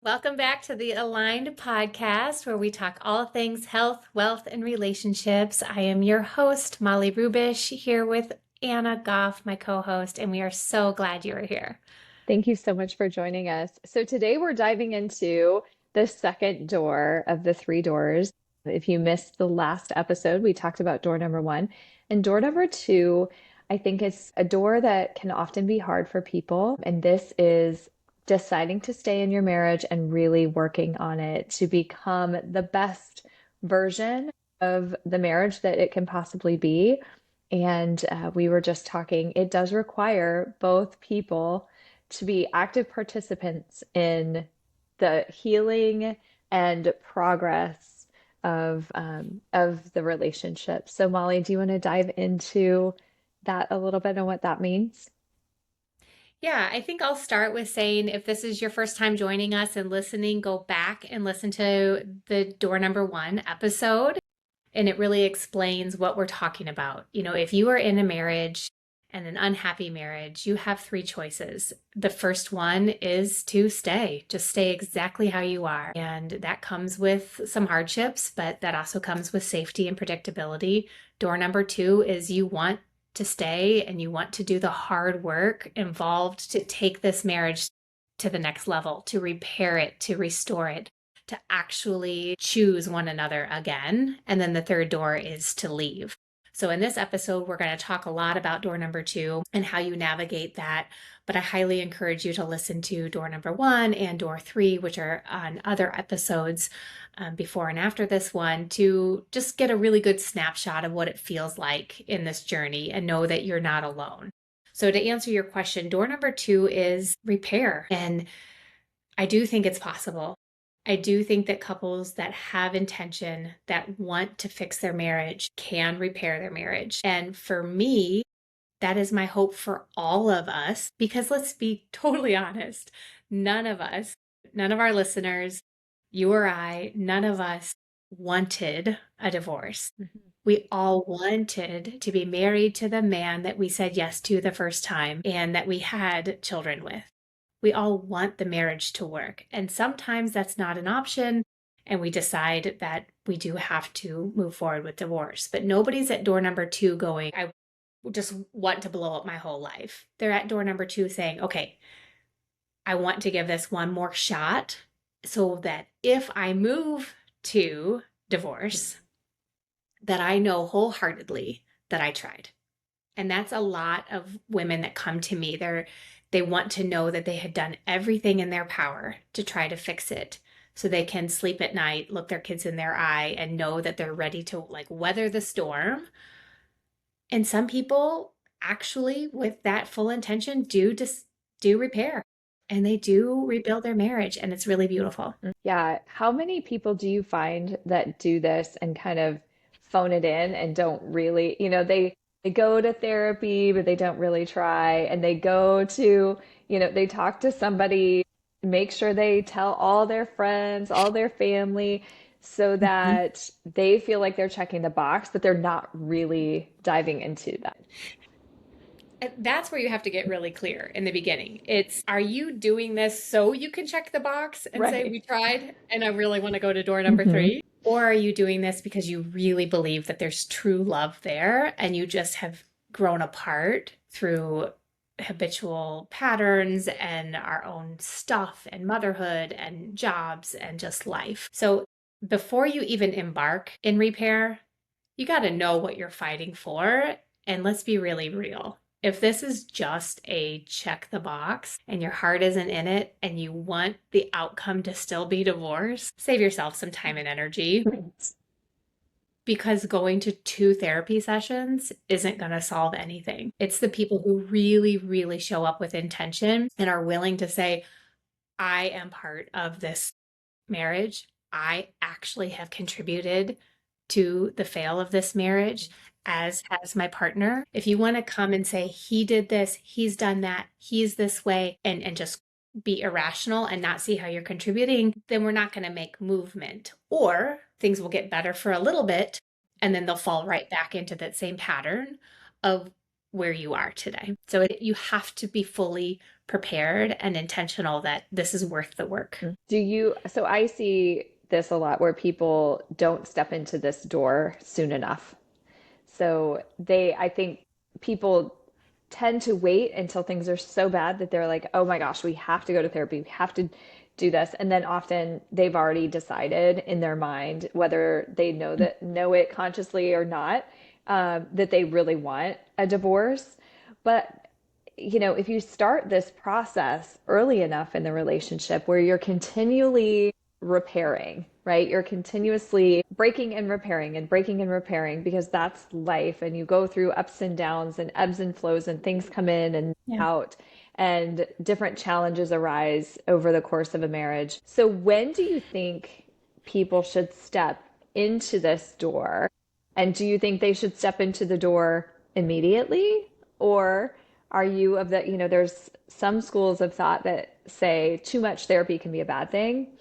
Welcome back to the Aligned Podcast, where we talk all things health, wealth, and relationships. I am your host, Molly Rubish, here with Anna Goff, my co host, and we are so glad you are here. Thank you so much for joining us. So today we're diving into the second door of the three doors. If you missed the last episode, we talked about door number one. And door number two, I think it's a door that can often be hard for people. And this is deciding to stay in your marriage and really working on it to become the best version of the marriage that it can possibly be. And we were just talking, it does require both people to be active participants in the healing and progress of the relationship. So, Molly, do you want to dive into that a little bit and what that means? Yeah, I think I'll start with saying if this is your first time joining us and listening, go back and listen to the door number one episode. And it really explains what we're talking about. If you are in a marriage and an unhappy marriage, you have three choices. The first one is to stay, just stay exactly how you are. And that comes with some hardships, but that also comes with safety and predictability. Door number two is you want to stay and you want to do the hard work involved to take this marriage to the next level, to repair it, to restore it, to actually choose one another again. And then the third door is to leave. So in this episode, we're going to talk a lot about door number two and how you navigate that. But I highly encourage you to listen to door number one and door three, which are on other episodes before and after this one, to just get a really good snapshot of what it feels like in this journey and know that you're not alone. So to answer your question, door number two is repair. And I do think it's possible. I do think that couples that have intention, that want to fix their marriage, can repair their marriage. And for me, that is my hope for all of us, because let's be totally honest, none of us, none of our listeners, you or I, none of us wanted a divorce. Mhm. We all wanted to be married to the man that we said yes to the first time and that we had children with. We all want the marriage to work. And sometimes that's not an option. And we decide that we do have to move forward with divorce. But nobody's at door number two going, I just want to blow up my whole life. They're at door number two saying, okay, I want to give this one more shot so that if I move to divorce, that I know wholeheartedly that I tried. And that's a lot of women that come to me. They want to know that they had done everything in their power to try to fix it so they can sleep at night, look their kids in their eye, and know that they're ready to like weather the storm. And some people actually, with that full intention, do repair and they do rebuild their marriage, and it's really beautiful. Yeah. How many people do you find that do this and kind of phone it in and don't really, they go to therapy, but they don't really try, and they go to, they talk to somebody, make sure they tell all their friends, all their family, so Mhm. that they feel like they're checking the box, but they're not really diving into that. That's where you have to get really clear in the beginning. It's, are you doing this so you can check the box and say, Right. we tried and I really want to go to door number Hmm. three? Or are you doing this because you really believe that there's true love there and you just have grown apart through habitual patterns and our own stuff and motherhood and jobs and just life? So before you even embark in repair, you got to know what you're fighting for. And let's be really real. If this is just a check the box and your heart isn't in it and you want the outcome to still be divorce, save yourself some time and energy, because going to two therapy sessions isn't going to solve anything. It's the people who really, really show up with intention and are willing to say, I am part of this marriage. I actually have contributed to the fail of this marriage, as has my partner. If you want to come and say, he did this, he's done that, he's this way, and just be irrational and not see how you're contributing, then we're not going to make movement. Or things will get better for a little bit, and then they'll fall right back into that same pattern of where you are today. So you have to be fully prepared and intentional that this is worth the work. So I see this a lot where people don't step into this door soon enough. So I think people tend to wait until things are so bad that they're like, oh my gosh, we have to go to therapy. We have to do this. And then often they've already decided in their mind, whether they know it consciously or not, that they really want a divorce. But if you start this process early enough in the relationship where you're continually repairing, right? You're continuously breaking and repairing and breaking and repairing because that's life. And you go through ups and downs and ebbs and flows, and things come in and Yeah. out, and different challenges arise over the course of a marriage. So, when do you think people should step into this door? And do you think they should step into the door immediately? Or are you of there's some schools of thought that say too much therapy can be a bad thing.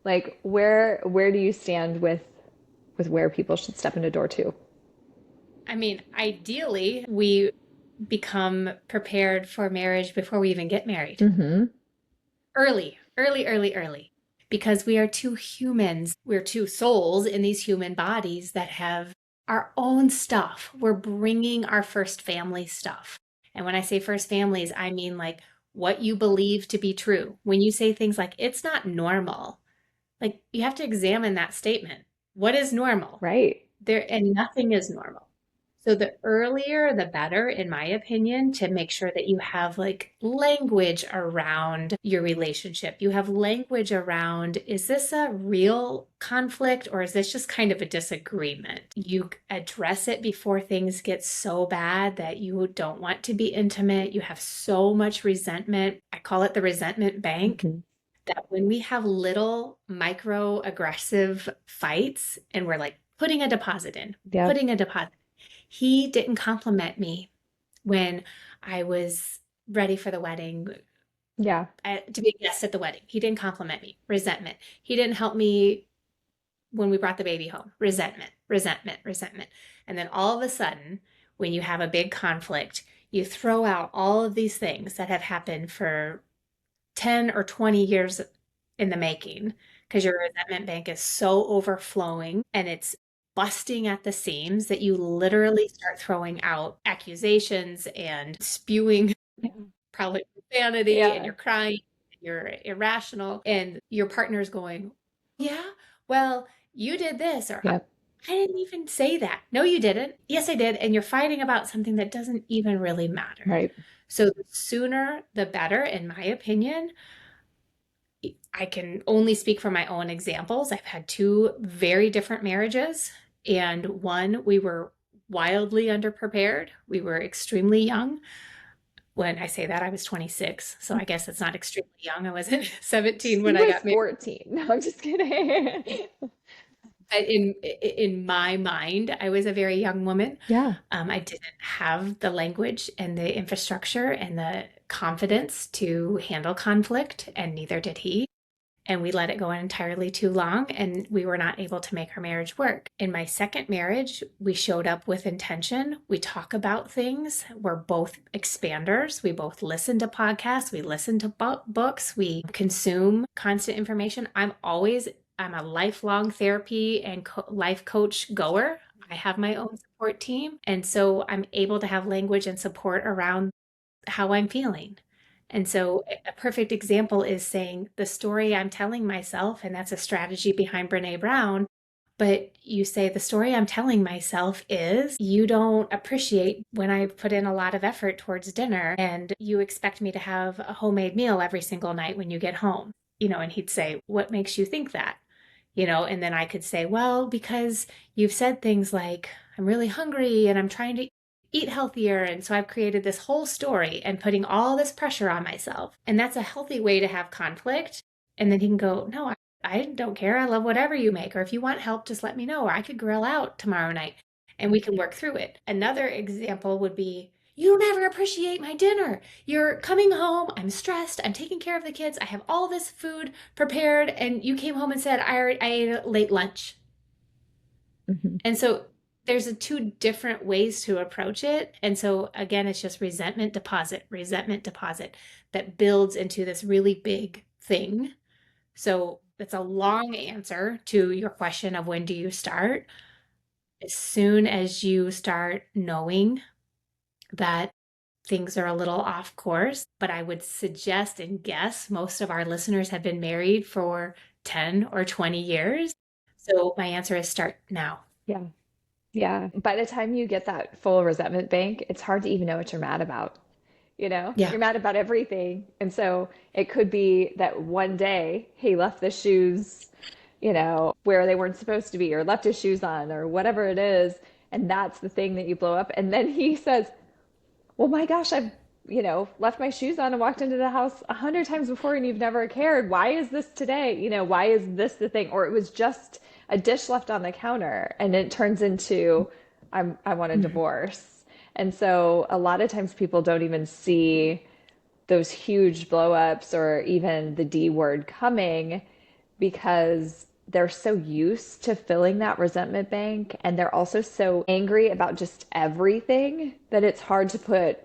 Like where do you stand with where people should step in a door to? I mean, ideally, we become prepared for marriage before we even get married. Mm-hmm. Early, early, early, early. Because we are two humans. We're two souls in these human bodies that have our own stuff. We're bringing our first family stuff. And when I say first families, I mean like what you believe to be true. When you say things like, it's not normal, like you have to examine that statement. What is normal? Right. And nothing is normal. So the earlier, the better, in my opinion, to make sure that you have like language around your relationship. You have language around, is this a real conflict or is this just kind of a disagreement? You address it before things get so bad that you don't want to be intimate. You have so much resentment. I call it the resentment bank. Mm-hmm. That when we have little micro aggressive fights and we're like putting a deposit in, Yep. putting a deposit. He didn't compliment me when I was ready for the wedding, Yeah. to be a guest at the wedding. He didn't compliment me. Resentment. He didn't help me when we brought the baby home. Resentment, resentment, resentment. And then all of a sudden, when you have a big conflict, you throw out all of these things that have happened for 10 or 20 years in the making because your resentment bank is so overflowing and it's busting at the seams that you literally start throwing out accusations and spewing probably profanity, and Yeah. you're crying, and you're irrational, and your partner's going, yeah, well, you did this, or Yep. I didn't even say that. No, you didn't. Yes, I did. And you're fighting about something that doesn't even really matter. Right. So the sooner, the better, in my opinion. I can only speak from my own examples. I've had two very different marriages, and one, we were wildly underprepared. We were extremely young. When I say that, I was 26, so I guess it's not extremely young. I wasn't 17 She when I was got married. 14. No, I'm just kidding. But in my mind, I was a very young woman. Yeah. I didn't have the language and the infrastructure and the confidence to handle conflict, and neither did he. And we let it go entirely too long, and we were not able to make our marriage work. In my second marriage, we showed up with intention. We talk about things. We're both expanders. We both listen to podcasts. We listen to books. We consume constant information. I'm a lifelong therapy and life coach goer. I have my own support team. And so I'm able to have language and support around how I'm feeling. And so a perfect example is saying the story I'm telling myself, and that's a strategy behind Brene Brown. But you say the story I'm telling myself is you don't appreciate when I put in a lot of effort towards dinner and you expect me to have a homemade meal every single night when you get home. And he'd say, what makes you think that? And then I could say, well, because you've said things like, I'm really hungry and I'm trying to eat healthier. And so I've created this whole story and putting all this pressure on myself. And that's a healthy way to have conflict. And then he can go, no, I don't care. I love whatever you make. Or if you want help, just let me know. Or I could grill out tomorrow night and we can work through it. Another example would be, you never appreciate my dinner. You're coming home. I'm stressed. I'm taking care of the kids. I have all this food prepared. And you came home and said, I ate a late lunch. Mm-hmm. And so there's two different ways to approach it. And so again, it's just resentment deposit that builds into this really big thing. So it's a long answer to your question of when do you start? As soon as you start knowing that things are a little off course, but I would suggest and guess most of our listeners have been married for 10 or 20 years. So my answer is start now. Yeah. Yeah. By the time you get that full resentment bank, it's hard to even know what you're mad about. Yeah. You're mad about everything. And so it could be that one day he left the shoes, where they weren't supposed to be, or left his shoes on, or whatever it is. And that's the thing that you blow up. And then he says, well, my gosh, I've, left my shoes on and walked into the house 100 times before and you've never cared. Why is this today? Why is this the thing? Or it was just a dish left on the counter and it turns into, I want a Mhm. divorce. And so a lot of times people don't even see those huge blow ups or even the D word coming because they're so used to filling that resentment bank and they're also so angry about just everything that it's hard to put,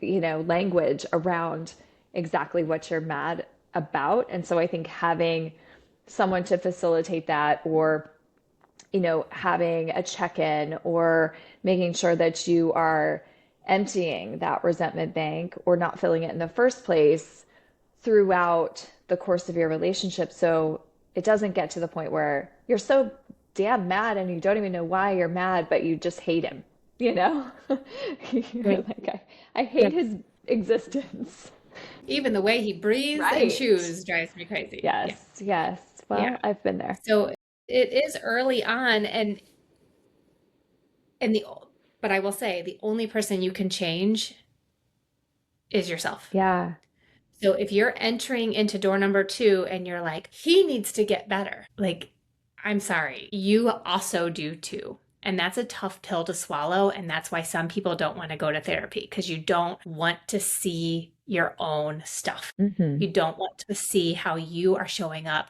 language around exactly what you're mad about. And so I think having someone to facilitate that or having a check-in or making sure that you are emptying that resentment bank or not filling it in the first place throughout the course of your relationship so it doesn't get to the point where you're so damn mad and you don't even know why you're mad, but you just hate him, you know? You're Right. like, I Yeah. hate his existence. Even the way he breathes and Right. chews drives me crazy. Yes, Yeah. yes. Yeah. Well, I've been there. So it is early on and the but I will say the only person you can change is yourself. Yeah. So if you're entering into door number 2 and you're like, he needs to get better, like, I'm sorry, you also do too. And that's a tough pill to swallow. And that's why some people don't want to go to therapy because you don't want to see your own stuff. Hmm. You don't want to see how you are showing up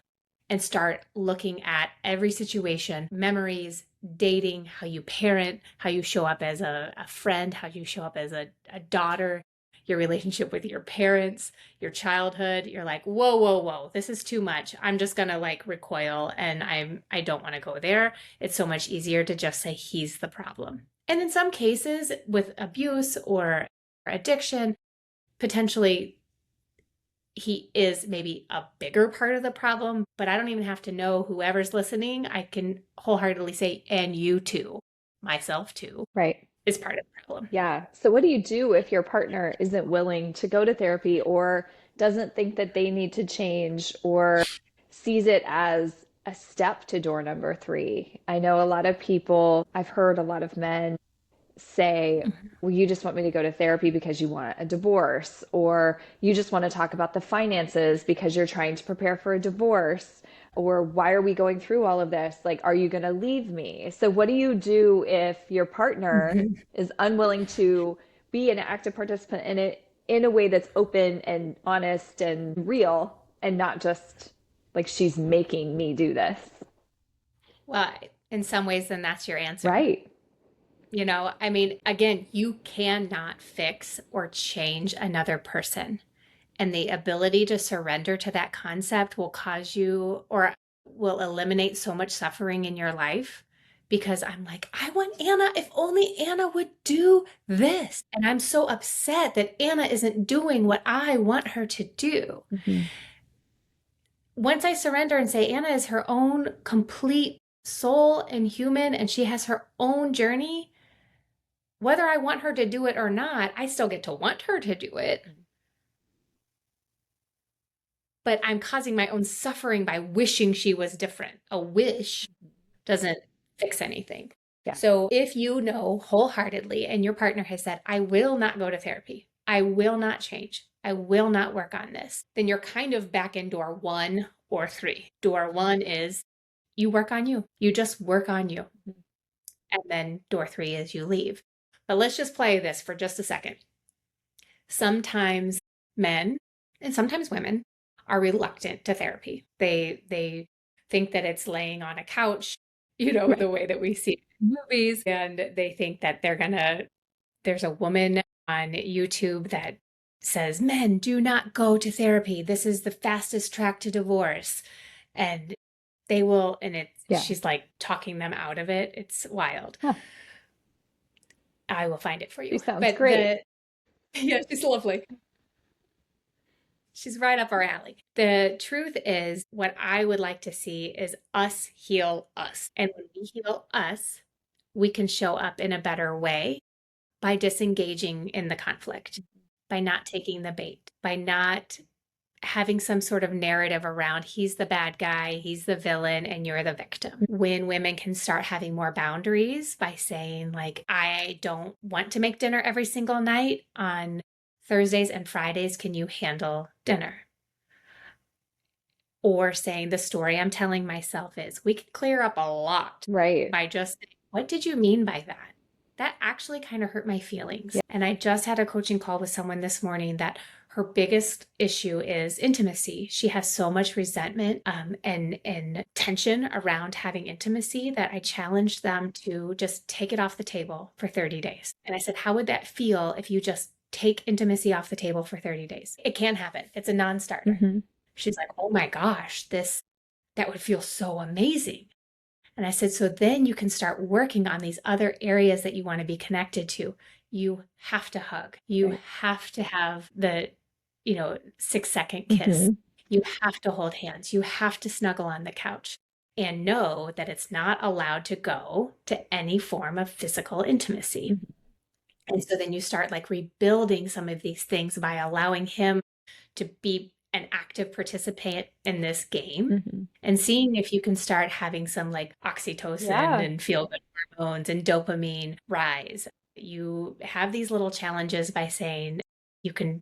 and start looking at every situation, memories, dating, how you parent, how you show up as a friend, how you show up as a daughter, your relationship with your parents, your childhood. You're like, whoa, whoa, whoa, this is too much. I'm just gonna like recoil and I don't want to go there. It's so much easier to just say he's the problem. And in some cases, with abuse or addiction, potentially he is maybe a bigger part of the problem, but I don't even have to know whoever's listening. I can wholeheartedly say, and you too, myself too, Right. is part of the problem. Yeah. So what do you do if your partner isn't willing to go to therapy or doesn't think that they need to change or sees it as a step to door number three? I know a lot of people, I've heard a lot of men say, Mhm. well, you just want me to go to therapy because you want a divorce, or you just want to talk about the finances because you're trying to prepare for a divorce, or why are we going through all of this? Like, are you going to leave me? So, what do you do if your partner Mhm. is unwilling to be an active participant in it in a way that's open and honest and real and not just like she's making me do this? Well, in some ways, then that's your answer. Right. I mean, again, you cannot fix or change another person. And the ability to surrender to that concept will cause you or will eliminate so much suffering in your life because I'm like, I want Anna, if only Anna would do this. And I'm so upset that Anna isn't doing what I want her to do. Hmm. Once I surrender and say Anna is her own complete soul and human and she has her own journey, whether I want her to do it or not, I still get to want her to do it. But I'm causing my own suffering by wishing she was different. A wish doesn't fix anything. Yeah. So if you know wholeheartedly and your partner has said, I will not go to therapy, I will not change, I will not work on this, then you're kind of back in door 1 or 3. Door 1 is you work on you, you just work on you. And then door 3 is you leave. But let's just play this for just a second. Sometimes men and sometimes women are reluctant to therapy. They think that it's laying on a couch the Right. way that we see it in movies. And they think that there's a woman on YouTube that says, men do not go to therapy. This is the fastest track to divorce. And Yeah. she's like talking them out of it. It's wild. Huh. I will find it for She you. sounds But great. yeah, she's lovely. She's right up our alley. The truth is, what I would like to see is us heal us. And when we heal us, we can show up in a better way by disengaging in the conflict, by not taking the bait, by not having some sort of narrative around he's the bad guy, he's the villain, and you're the victim. When women can start having more boundaries by saying, like, I don't want to make dinner every single night. On Thursdays and Fridays, can you handle dinner? Or saying the story I'm telling myself is, we can clear up a lot Right. by just saying, what did you mean by that? That actually kind of hurt my feelings. Yeah. And I just had a coaching call with someone this morning that her biggest issue is intimacy. She has so much resentment and tension around having intimacy that I challenged them to just take it off the table for 30 days. And I said, how would that feel if you just take intimacy off the table for 30 days? It can't happen. It's a non-starter. Hmm. She's like, oh my gosh, that would feel so amazing. And I said, so then you can start working on these other areas that you want to be connected to. You have to hug. You Right. have to have the, 6-second kiss. Hmm. You have to hold hands. You have to snuggle on the couch and know that it's not allowed to go to any form of physical intimacy. And so then you start like rebuilding some of these things by allowing him to be an active participant in this game Hmm. and seeing if you can start having some like oxytocin Yeah. and feel good hormones and dopamine rise. You have these little challenges by saying,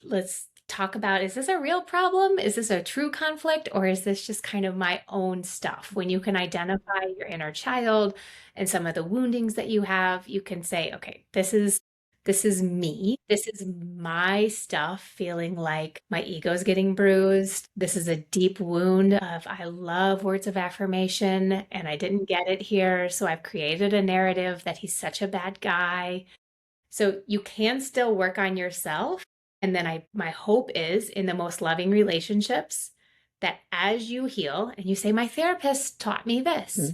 let's talk about, is this a real problem? Is this a true conflict? Or is this just kind of my own stuff? When you can identify your inner child and some of the woundings that you have, you can say, okay, this is me. This is my stuff feeling like my ego's getting bruised. This is a deep wound of I love words of affirmation and I didn't get it here. So I've created a narrative that he's such a bad guy. So you can still work on yourself. And then my hope is in the most loving relationships that as you heal and you say, my therapist taught me this.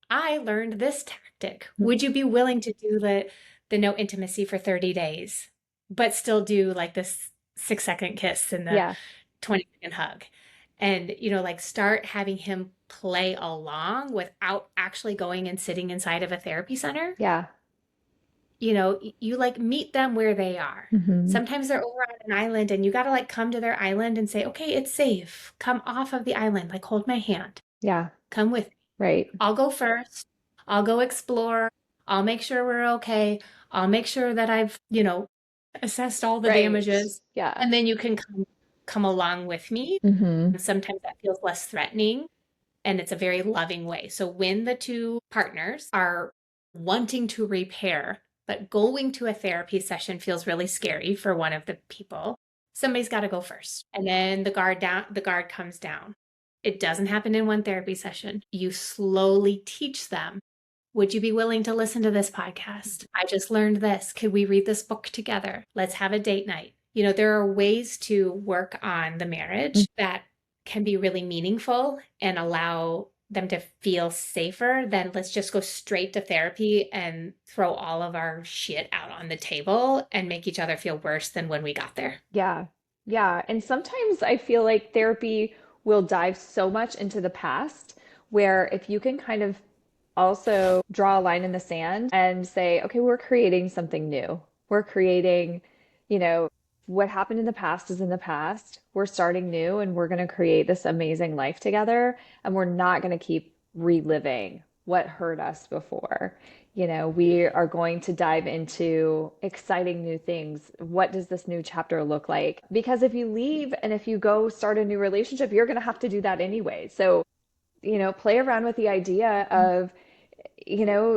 I learned this tactic. Would you be willing to do the no intimacy for 30 days, but still do like this 6-second kiss and the Yeah. 20-second hug? And, like start having him play along without actually going and sitting inside of a therapy center. Yeah. You like meet them where they are. Hmm. Sometimes they're over on an island and you got to like come to their island and say, okay, it's safe. Come off of the island. Like hold my hand. Yeah. Come with me. Right. I'll go first. I'll go explore. I'll make sure we're okay. I'll make sure that I've, assessed all the Right. damages. Yeah. And then you can come along with me. Hmm. And sometimes that feels less threatening and it's a very loving way. So when the two partners are wanting to repair, but going to a therapy session feels really scary for one of the people, somebody's got to go first. And then the guard comes down. It doesn't happen in one therapy session. You slowly teach them. Would you be willing to listen to this podcast? I just learned this. Could we read this book together? Let's have a date night. There are ways to work on the marriage that can be really meaningful and allow them to feel safer than let's just go straight to therapy and throw all of our shit out on the table and make each other feel worse than when we got there. Yeah. Yeah. And sometimes I feel like therapy will dive so much into the past where if you can kind of also draw a line in the sand and say, okay, we're creating something new. We're creating, you know, what happened in the past is in the past. We're starting new and we're going to create this amazing life together. And we're not going to keep reliving what hurt us before. We are going to dive into exciting new things. What does this new chapter look like? Because if you leave and if you go start a new relationship, you're going to have to do that anyway. So, play around with the idea of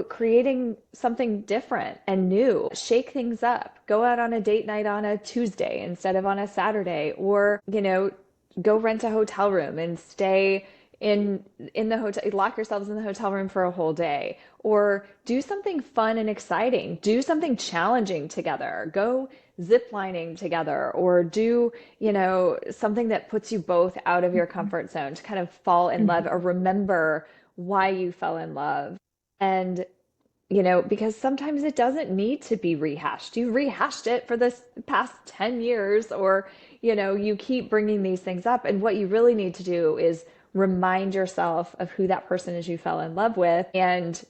creating something different and new. Shake things up. Go out on a date night on a Tuesday instead of on a Saturday, or, go rent a hotel room and stay in the hotel, lock yourselves in the hotel room for a whole day, or do something fun and exciting, do something challenging together, go zip lining together, or do, something that puts you both out of your comfort zone to kind of fall in love or Mhm. remember why you fell in love. And because sometimes it doesn't need to be rehashed. You've rehashed it for this past 10 years, or, you keep bringing these things up. And what you really need to do is remind yourself of who that person is you fell in love with and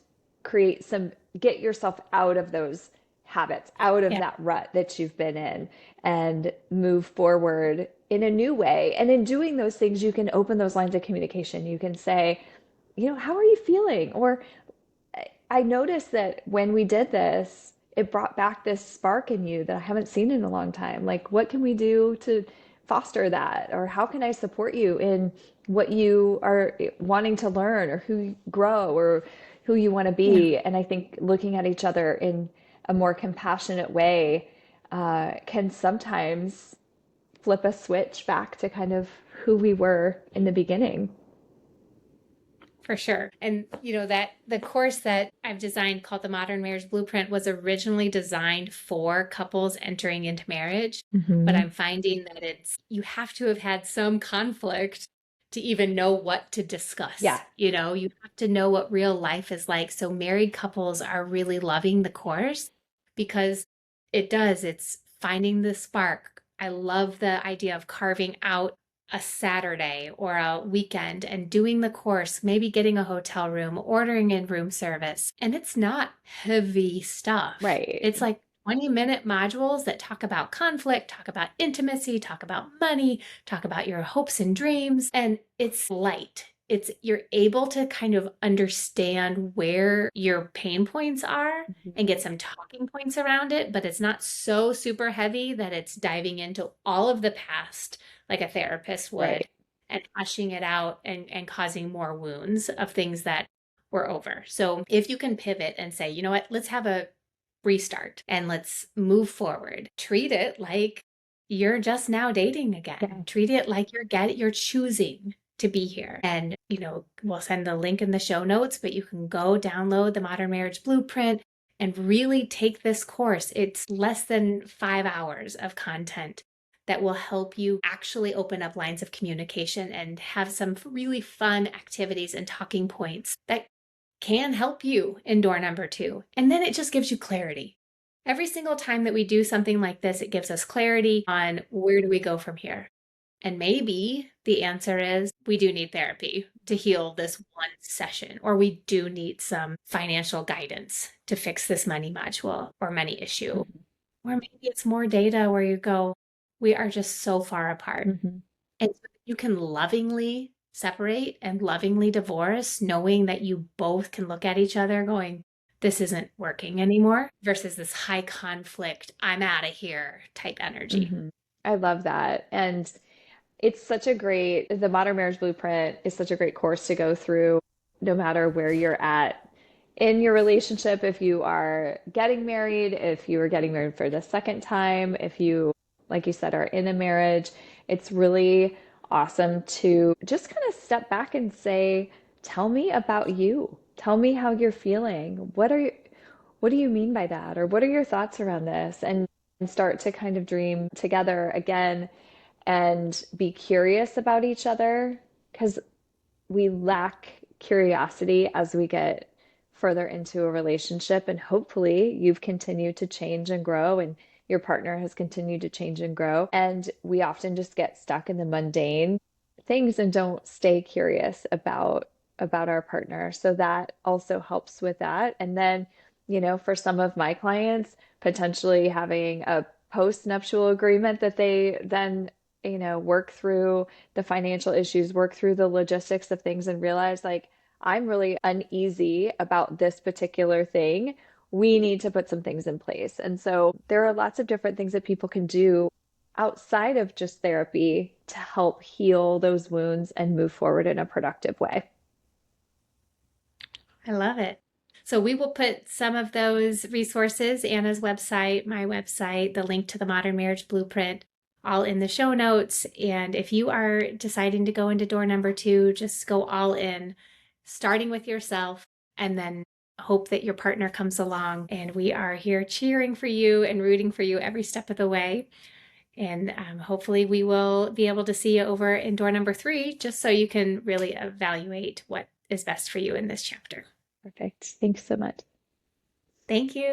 get yourself out of those habits, out of Yeah, that rut that you've been in, and move forward in a new way. And in doing those things, you can open those lines of communication. You can say, how are you feeling? Or I noticed that when we did this, it brought back this spark in you that I haven't seen in a long time. Like, what can we do to foster that? Or how can I support you in what you are wanting to learn, or who you grow, or who you want to yeah, be? And I think looking at each other in a more compassionate way can sometimes flip a switch back to kind of who we were in the beginning. for sure. And that the course that I've designed called the Modern Marriage Blueprint was originally designed for couples entering into marriage, but Hmm. I'm finding that you have to have had some conflict to even know what to Yeah. discuss. You have to know what real life is like. So married couples are really loving the course because it's finding the spark. I love the idea of carving out a Saturday or a weekend and doing the course, maybe getting a hotel room, ordering in room service. And it's not heavy stuff. Right. It's like 20-minute modules that talk about conflict, talk about intimacy, talk about money, talk about your hopes and dreams. And it's light. You're able to kind of understand where your pain points are and Mhm. get some talking points around it, but it's not so super heavy that it's diving into all of the past like a therapist would Right. and hushing it out and causing more wounds of things that were over. So if you can pivot and say, you know what, let's have a restart and let's move forward. Treat it like you're just now dating again. Yeah. Treat it like you're choosing to be here. And, we'll send the link in the show notes, but you can go download the Modern Marriage Blueprint and really take this course. It's less than 5 hours of content that will help you actually open up lines of communication and have some really fun activities and talking points that can help you in door number two. And then it just gives you clarity. Every single time that we do something like this, it gives us clarity on where do we go from here. And maybe the answer is we do need therapy to heal this one session, or we do need some financial guidance to fix this money module or money issue. Mhm. Or maybe it's more data where you go, we are just so far apart. Mhm. And so you can lovingly separate and lovingly divorce, knowing that you both can look at each other going, this isn't working anymore, versus this high conflict, I'm out of here type energy. Mhm. I love that. And the Modern Marriage Blueprint is such a great course to go through no matter where you're at in your relationship. If you are getting married, if you are getting married for the second time, if you, like you said, are in a marriage, it's really awesome to just kind of step back and say, tell me about you. Tell me how you're feeling. What do you mean by that? Or what are your thoughts around this? And start to kind of dream together again and be curious about each other, because we lack curiosity as we get further into a relationship. And hopefully, you've continued to change and grow, and your partner has continued to change and grow. And we often just get stuck in the mundane things and don't stay curious about our partner. So that also helps with that. And then, for some of my clients, potentially having a post-nuptial agreement that they then work through the financial issues, work through the logistics of things, and realize, like, I'm really uneasy about this particular thing. We need to put some things in place. And so there are lots of different things that people can do outside of just therapy to help heal those wounds and move forward in a productive way. I love it. So we will put some of those resources, Anna's website, my website, the link to the Modern Marriage Blueprint all in the show notes. And if you are deciding to go into door number 2, just go all in, starting with yourself, and then hope that your partner comes along. And we are here cheering for you and rooting for you every step of the way. And hopefully we will be able to see you over in door number 3, just so you can really evaluate what is best for you in this chapter. Perfect. Thanks so much. Thank you.